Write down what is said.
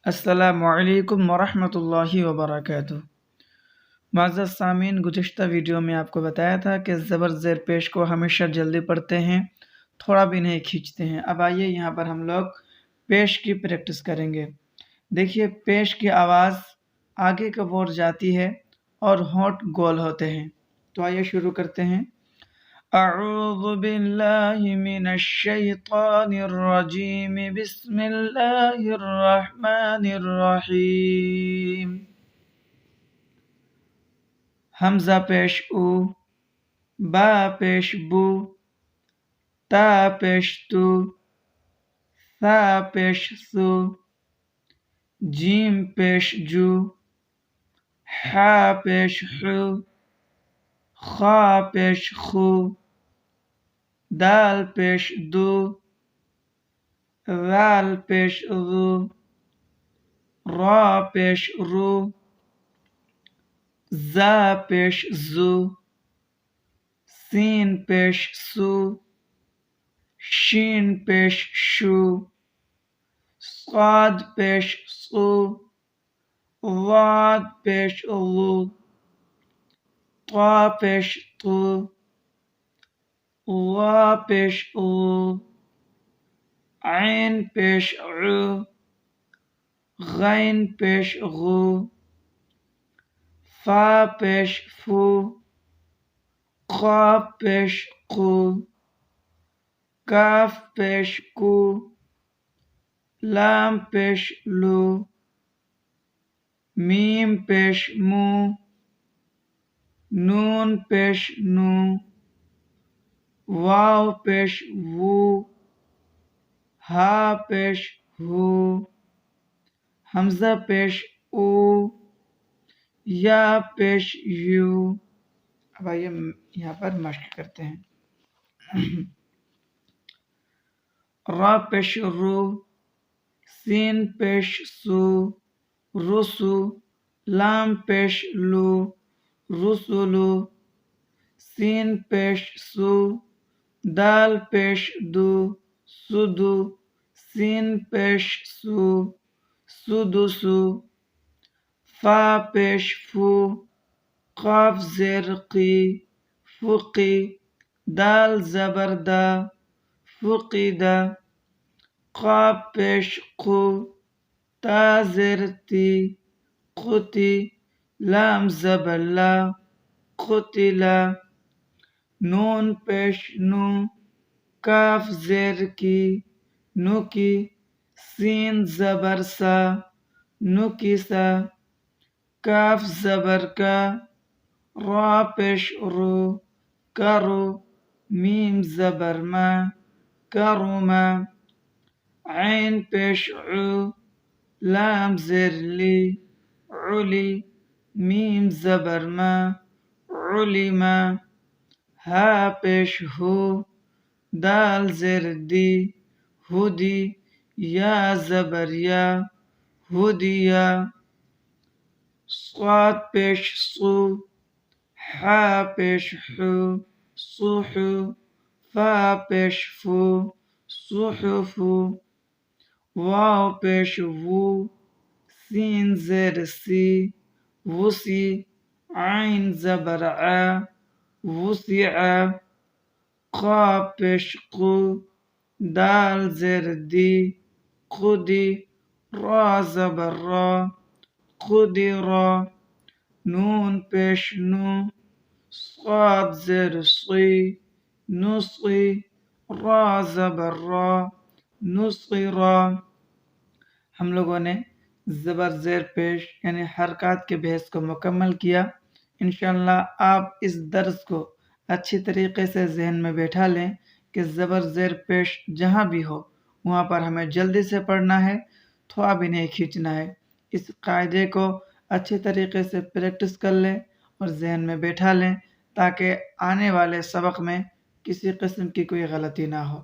السلام علیکم ورحمۃ اللہ وبرکاتہ۔ معزز سامعین، گزشتہ ویڈیو میں آپ کو بتایا تھا کہ زبر زیر پیش کو ہمیشہ جلدی پڑھتے ہیں، تھوڑا بھی نہیں کھینچتے ہیں۔ اب آئیے یہاں پر ہم لوگ پیش کی پریکٹس کریں گے۔ دیکھیے، پیش کی آواز آگے کی اور جاتی ہے اور ہونٹ گول ہوتے ہیں۔ تو آئیے شروع کرتے ہیں۔ اعوذ باللہ من الشیطان الرجیم، بسم اللہ الرحمن الرحیم۔ حمزہ پیش او، با پیش بو، تا پیش تو، ثا پیش ثو، جیم پیش جو، حا پیش حو، خا پیش خو، دال پیش دو، ذال پیش ذو، را پیش رو، زا پیش زو، سین پیش سو، شین پیش شو، صاد پیش صو، ضاد پیش ضو، طا پیش طو، وا پیش غو، عین پیش عو، غین پیش غو، فا پیش فو، قاف پیش قو، کاف پیش کو، لام پیش لو، میم پیش مو، نون پیش نو، واو پیش وو، ہا پیش ہو، حمزہ پیش او، یا پیش یو۔ اب آئیے یہاں پر مشق کرتے ہیں۔ را پیش رو، سین پیش سو، رسو، لام پیش لو، رسلو، سین پیش سو، دال پیش دو، سدو، سین پیش سو، سدسو، فا پیش فو، قاف زیر قی، فقی، دال زبر دا، فقیدہ، قاف پیش قو، تا زیر تی، قتی، لام زبر لا، قتلا، نون پیش نو، کاف زیر کی، نکی، سین زبر سا، نکسا، کاف زبر کا، را پیش رو، کرو، میم زبر ما، کرما، عین پیش عو، لام زیر لی، علی، میم زبر ما، علما، ہا پیش ہو، دال زیر دی، ہدی، یا زبر یا، ہدیا، صاد پیش صو، حا پیش حو، صحو، فا پیش فو، صحفو، واو پیش وو، سین زیر سی، وسی، عین زبر ع، وسع، قاف پیش قو، دال زیر دی، قدی، را زبر را، قدرا، نون پیش نو، صاد زیر صی، نصی، را زبر را، نصرا۔ ہم لوگوں نے زبر زیر پیش یعنی حرکات کے بحث کو مکمل کیا۔ انشاءاللہ آپ اس درس کو اچھی طریقے سے ذہن میں بیٹھا لیں کہ زبر زیر پیش جہاں بھی ہو وہاں پر ہمیں جلدی سے پڑھنا ہے، تھوڑا بھی نہیں کھینچنا ہے۔ اس قاعدے کو اچھی طریقے سے پریکٹس کر لیں اور ذہن میں بیٹھا لیں تاکہ آنے والے سبق میں کسی قسم کی کوئی غلطی نہ ہو۔